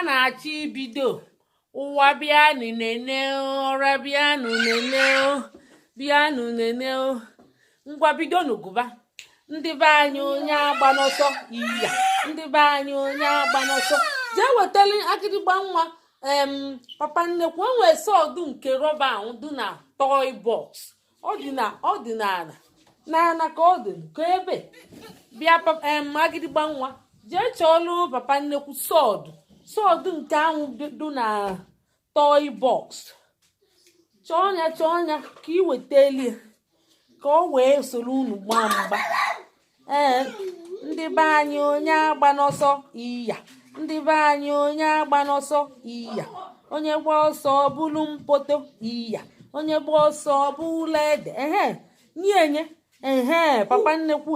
na-achọ ibido ụwa bịanụ nene ọra bịanụ nene bịanụ nene ngwa bidonụ gụba ndị be anyị onye agba n'ọsọ iya ndị be anyị onye agba n'ọsọ jee wetali agịdịgba nwa papa nnekwu enwee sọdụ nke rọba ahụ dị na toy box ọdịnala n'ana ka ọ dị ka ebe bịa agịdịgba nwa jee chọọlụ papa nnekwu sọdụ nke ahụ dị na toy box chọọ ya ka ị wetalie ka ọ wee soro unu gbaa mgba ndị be anyị onye agba n'ọsọ iya ndị be anyị onye agba n'ọsọ iya onye gba ọsọ bụrụ mpoto iya onye gba ọsọ bụrụ ede nye papa nnekwu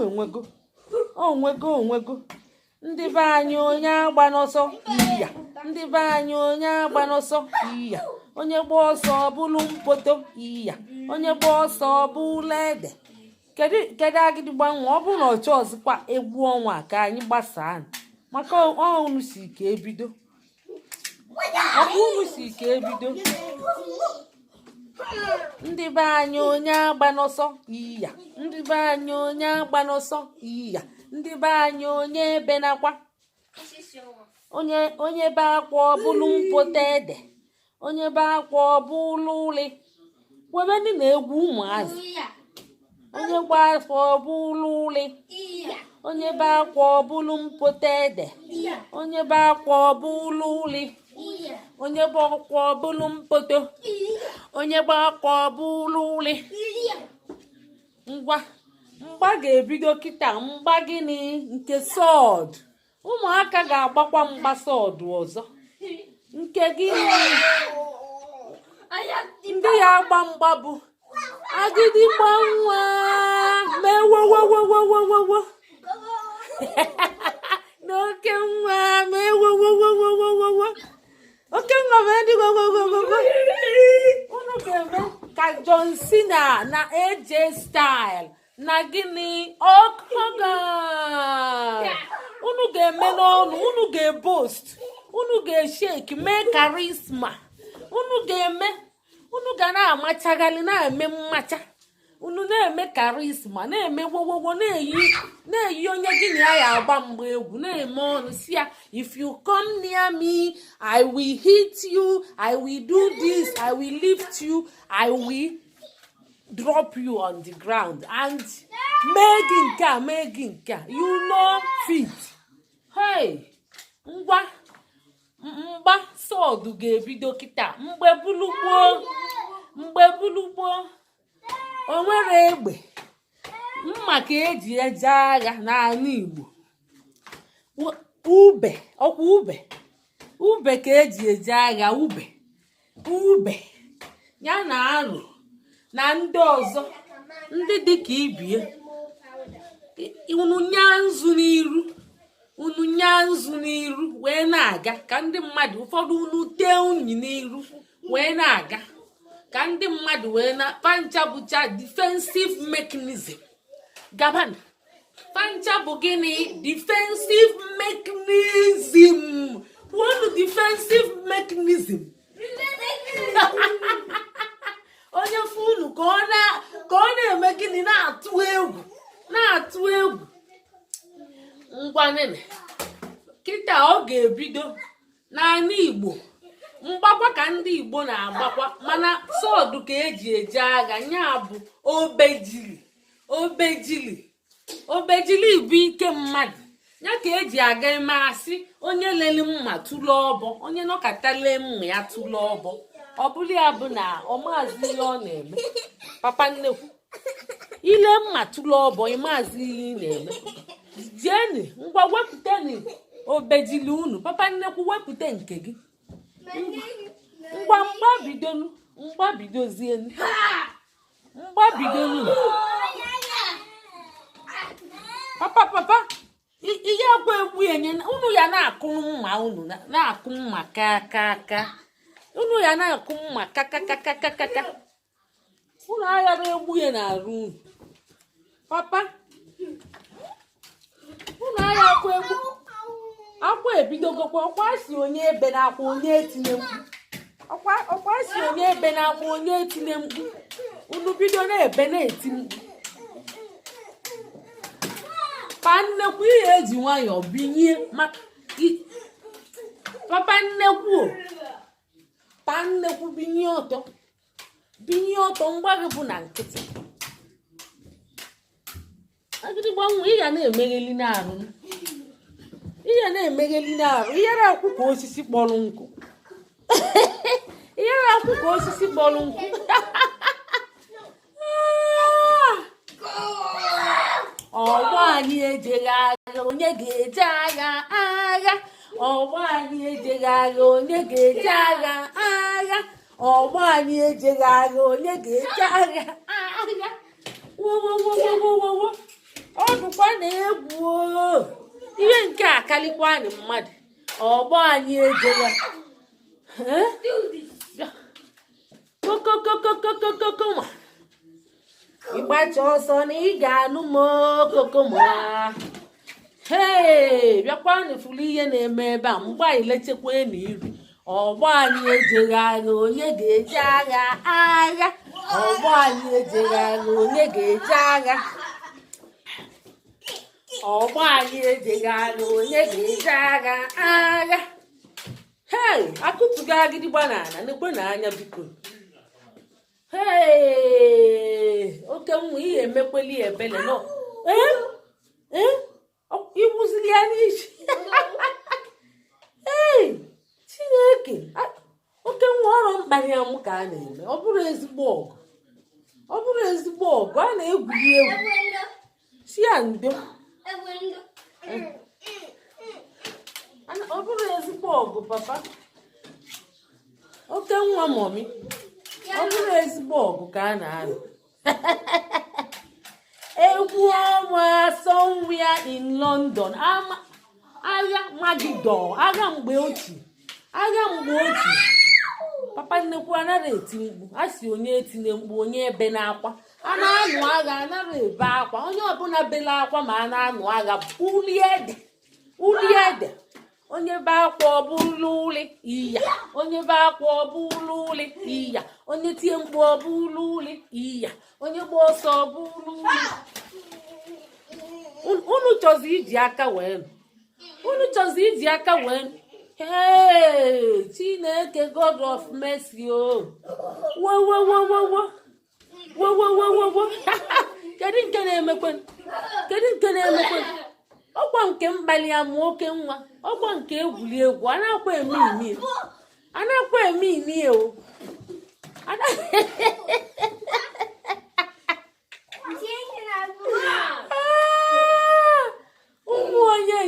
onwego ndị be anyị onye agba n'ọsọ iya ndị be anyị onye agba n'ọsọ iya onye gba ọsọ bụrụ mpoto iya onye gba ọsọ bụrụ ede kedu agịdịgba nwa ọ bụrụ na ọ chọọzikwa egwu ọnwa ka anyị gbasaa maka ọnụ si ka ebido ndị be anyị onye agba n'ọsọ iya ndị be anyị onye agba n'ọsọ iya ndị be anyị onye benakwa onye be akwa ọbụlụ mpote ede onye be akwa ọbụlụ ụlị webe ndị na-egwu ụmụazị onye gba afọ ọbụlụ ụlị onye be akwa ọbụlụ mpote ede onye be akwa ọbụlụ ụlị onye gba akwa ọbụlụ mpoto onye gba akwa ọbụlụ ụlị mgba ga-ebido kịta mgba gịnị nke sọd ụmụaka ga-agbakwa mgba sọd ọzọ nke gịnị ndị ya agba mgba bụ agịdịgba nwa mewowowowowowowo n'oke nwa mewowowowowowo oke nwa dị gogogogogo unu ga-eme ka John Cena na AJ Style na gịnị ọkọga unu ga-eme n'ọnụ unu ga-ebost unu ga-eshake mee karisma unu ga na-amachagali na-eme mmacha unu na-eme karisma na-eme wowowo na-eyi onye gị na ya agba mgba egwu na-eme ọnụ si ya if you come near me I will hit you I will do this I will lift you I will drop you on the ground and mee gị nke a you know fit mgba sọdụ ga-ebido kịta mgbe bulugboo o nwere egbe mma ka eji eje agha n'ala Igbo ube ka eji eje agha ube ya na arụ na ndị ọzọ ndị dịka ibie unu nya nzu n'iru wee na-aga ka ndị mmadụ ụfọdụ unu tee unyi n'iru wee na-aga ka ndị mmadụ wee na pancha bụcha defensive mechanism gabana pancha bụ gịnị defensive mechanism one defensive mechanism onye funu ka ọ na-eme gịnị na-atụ egwu ngwanene kịta ọ ga-ebido n'ala Igbo mgbakwa ka ndị Igbo na-agbakwa mana sọdụ ka eji eje agha ya bụ obejili bụ ike mmadụ ya ka eji aga eme asị onye lele mma tụlụ ọbọ onye nọkọtale mma ya tụlụ ọbọ ọ bụrụ ya bụ na ọmaazị ihe ọ na-eme papa nnekwu ile mma tụlụ ọbọ ịmaazị ihe ị na-eme jeni ngwa wepụtani obejili unu papa nnekwu wepụta nke gị ngwa mgbabidozienu papa ihe agwa egwu enye unu ya na-akụ mma unu na-akụ mma ka unu ya na-akụ mma kakakakakaka unu aghara egbu ya na-arụ unu papa unu agha akwa ọkwa ebidogokwa ọkwa si onye ebe na-akwa onye etinye mkpu ọkwa si onye ebe na-akwa onye etinye mkpu unu bido na-ebe na-eti mkpu pa nnekwu ihe eji nwayọọ binye papa nnekwu pa nnekwu binye ọtọ ngwa gị bụ na nkịtị agịdịgba nwa ị ga na-emegheli n'arụ ihe na-emegheli n'arụ ihere akwụ ka osisi kpọrọ nkụ ihere akwụ ka osisi kpọrọ nkụ ọgbọ anyị ejeghị agha onye ga-eje agha ọgbọ anyị ejeghị agha onye ga-eje agha ọgbọ anyị ejeghị agha onye ga-eje agha wowowowowowo ọ dụkwa na-egwu ihe nke a kalikwa anyị mmadụ ọgbọ anyị ejeghị kokokokokokokokoma ịgbacha ọsọ na ị ga-anụ m okokoma bịakwa nụfụrụ ihe na-eme ebe a mgbe anyị lechekwa n'iru ọgbọ anyị ejeghị agha onye ga-eje agha ọgbọ anyị ejeghị agha onye ga-eje agha ọgbọ anyị ejeghị agha onye ga-eje agha akụtụgo agịdịgba n'ala n'ekwe n'anya biko oke nwa ihe emekweli ebele nọ iwuzili ya n'isi Chineke oke nwa ọrụ mkparị amụ ka a na-eme ọ bụrụ ezigbo ọgụ a na-egwuri egwu si ya ndo ọ bụrụ ezigbo ọgụ papa oke nwa mọmi ọ bụrụ ezigbo ọgụ ka a na-alụ egwu ọnwa somewhere in London agha Magidon agha mgbe ochie papa nnekwu anaghị eti mkpu a si onye etinye mkpu onye ebe n'akwa a na-anụ agha anaghị ebe akwa onye ọbụla bela akwa ma a na-anụ agha uli ede onye be akwa ọbụla uli iya onye be akwa ọbụla uli iya onye tie mkpu ọbụla uli iya onye gba ọsọ ọbụla uli unu chọzi iji aka wee Chineke God of mercy kedu nke na-emekwe ọgba nke mkpali amụ oke nwa ọgba nke egwuri egwu a na-akwa eme imi o ụmụ onye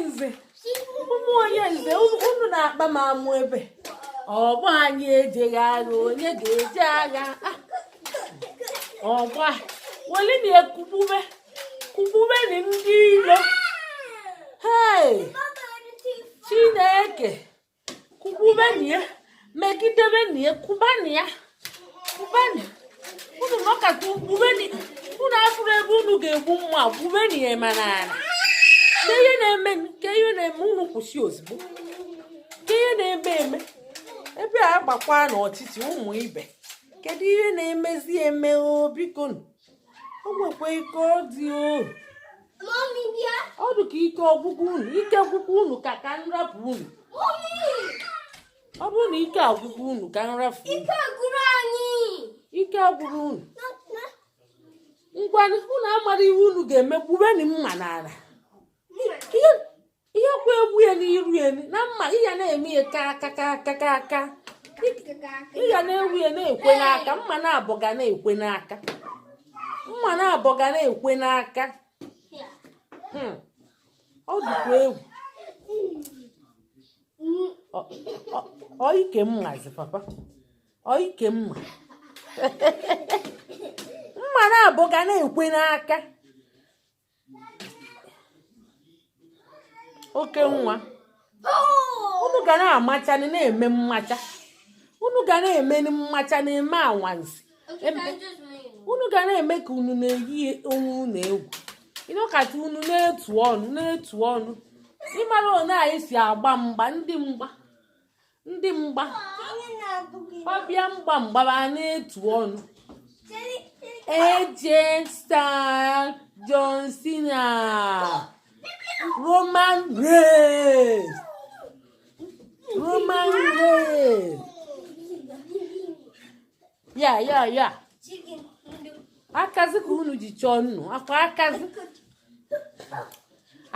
nze unu na-akpa m amụ ebe ọgbọ anyị ejeghị agha onye ga-eje agha ọgba wele na-ekugbube na ndị ilo Chineke kugbube na ya megidebe na ya kubana ya unu nọkata gbubeni unu afụrụ ebe unu ga-egbu mma gbubeni ya manana ke ihe na-eme unu kwụsị ozugbo ke ihe na-eme ebe a gbakwa n'ọchịchị ụmụ ibe kedu ihe na-emezi eme biko o nwekwa ike ọ dị ọ dị ka ike ọgwụgwụ unu ka nrapụ unu ọ bụrụ na ike agwụgwụ unu ka nrapụ ike agwụrụ unu ngwa unu amara ihe unu ga-eme gbubeni mma n'ala ihe kwa egbu ya n'iru ya na mma ị ga na-eme ya aka ị ga na-ewu ya na-ekwe n'aka mma na-abọ ga na-ekwe n'aka ọ dịkwa egwu ike mmazi papa ike mma mma na-abọ ga na-ekwe n'aka oke nwa unu ga na-amacha na-eme mmacha unu ga na-eme mmacha na-eme anwansi unu ga na-eme ka unu na-eyi onwe unu egwu ịnọkata unu na-etu ọnụ ịmara one anyị si agba mgba ndị mgba ọbịa mgba na-etu ọnụ AJ Styles, John Cena, Roman Reigns. Ya akazi ka unu ji chọọ nnu akwa akazi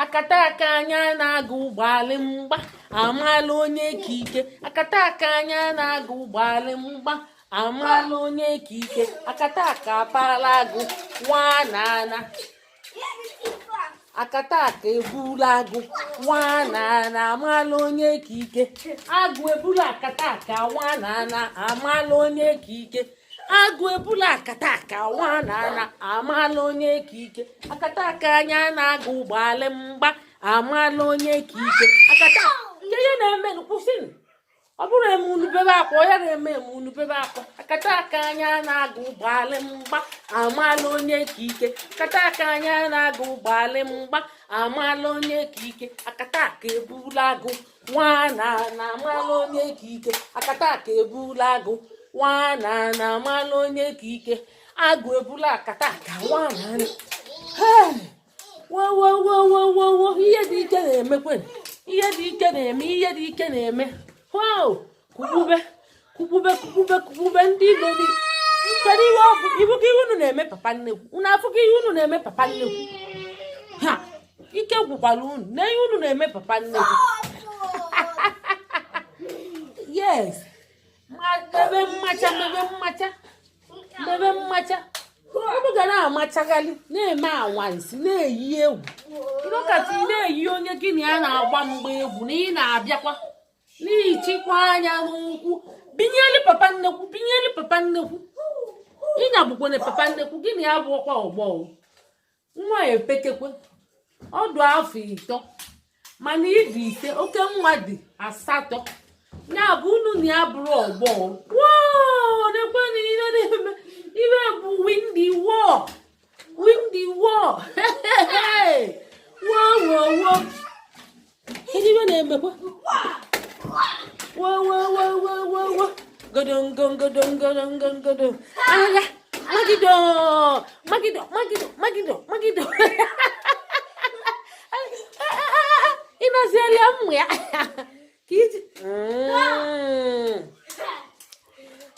akata aka anya na-aga ụgbọala mgba amala onye ka ike akata aka anya na-aga ụgbọala mgba amala onye ka ike akata aka apala agụ nwanana akata aka ebula agụ nwanana amala onye ka ike agụ ebula akata aka nwanana amala onye ka ike agụ ebula akata aka nwanana amala onye ka ike akata aka anya na-aga ụgbọala mgba amala onye ka ike akata nke ihe na-eme kwụsịnụ ọ bụrụ eme unu bebe akwa ya na-eme unu bebe akwa akata aka anya na-aga ụgbọala mgba amala onye ka ike akata aka anya na-aga ụgbọala mgba amala onye ka ike akata aka ebula agụ nwanana amala onye ka ike akata aka ebula agụ nwanana amala onye ka ike agụ ebula akata aka nwanana wo ihe dị ike na-emekwe ihe dị ike na-eme kwubube ndị Igbo dị kedu ihe ọ bụ ibu ka ihe unu na-eme papa nnekwu unu afụ ka ihe unu na-eme papa nnekwu ha ike gwụkwara unu na ihe unu na-eme papa nnekwu yes mebe mmacha unu ga na-amachaghalị na-eme anwansi na-eyi egwu ịnọkata ị na-eyi onye gị na ya na-agba mgba egwu na ị na-abịakwa n'ichikwa anya n'ukwu binyeli papa nnekwu ịnyabụkwana papa nnekwu gịnị ya bụ ọkwa ọgbọ nwa epekekwe ọdụ afọ 3 mana ịdị 5 oke nwa dị 8 ya bụ unu na ya bụrụ ọgbọ nekwana ihe na-eme iwe bụ windy war wo kedu iwe na-emekwa wo godongodongodongodongodon agha magido ịnọziela mmụ ya ka iji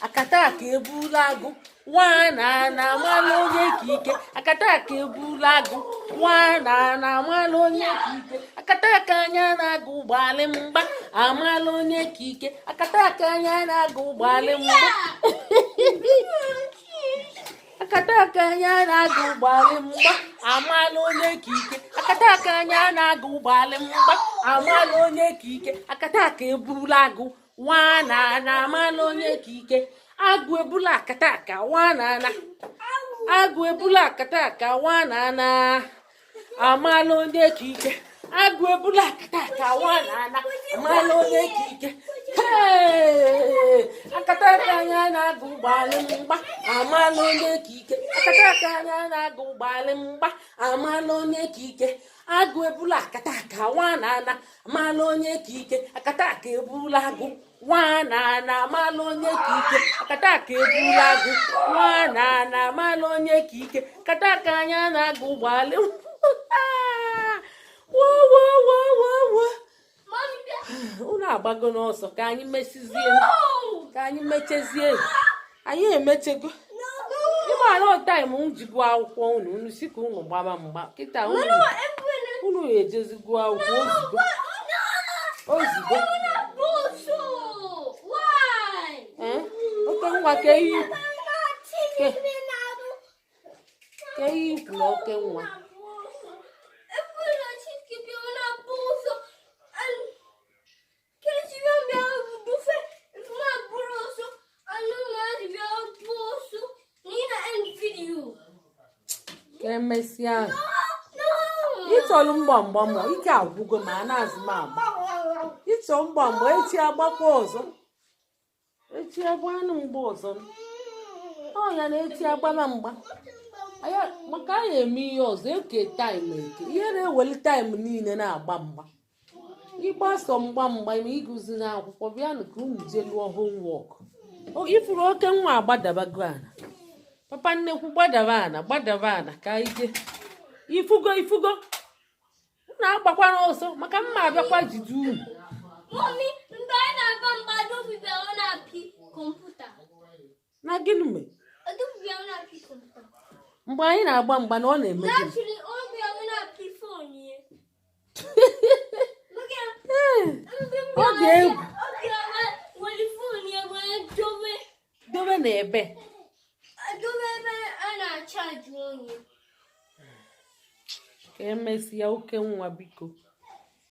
akata aka ebula agụ nwanana amala onye ka ike akata aka ebula agụ nwanana amala onye ka ike akata aka anya na-aga ụgbọala mgba amala onye ka ike akata aka anya na-aga ụgbọala mgba akata aka anya na-aga ụgbọala mgba amala onye ka ike akata aka anya na-aga ụgbọala mgba amala onye ka ike akata aka ebula agụ nwanana amala onye ka ike agụ ebula akata aka nwanana agụ ebula akata aka nwanana amala onye ka ike agụ ebula akata aka nwanana amala onye ka ike akata aka anya na-aga ụgbọala mgba amala onye ka ike akata aka anya na-aga ụgbọala mgba amala onye ka ike agụ ebula akata aka nwanana amala onye ka ike akata aka ebula agụ nwanana amala onye ka ike akata aka ebula agụ nwanana amala onye ka ike akata aka anya na-aga ụgbọala unu agbago n'ọsọ ka anyị mechezie anyị emechego ịmara ọtaim m ji gụọ akwụkwọ unu si ka unu gbaba mgba kịta unu ejezigụọ akwụkwọ ozugbo oke nwa ka ihe ikwuru oke nwa emesịa ịchọrọ mgbamgba ma ike agwụgo ma a na-azụ m agba ịchọ mgbamgba echi agbakwa ọzọ echi agbanụ mgba ọzọ ọ ya na echi agbala mgba maka anyị eme ihe ọzọ eke taịm eke ihe na-eweli taịm niile na-agba mgba ịgbaso mgba ma ịgụzi n'akwụkwọ bịanụ ka unu jee lụọ homework. Ifuru oke nwa agbadabago ana papa nnekwu gbadaba ana ka ike ifugo unu agbakwana ọsọ maka mma abịakwa jide unu. Na gịnị mere mgbe anyị na-agba mgba na ọ na-eme gịnị? Ọ dị egwu dobe na ebe ka emesịa oke nwa biko.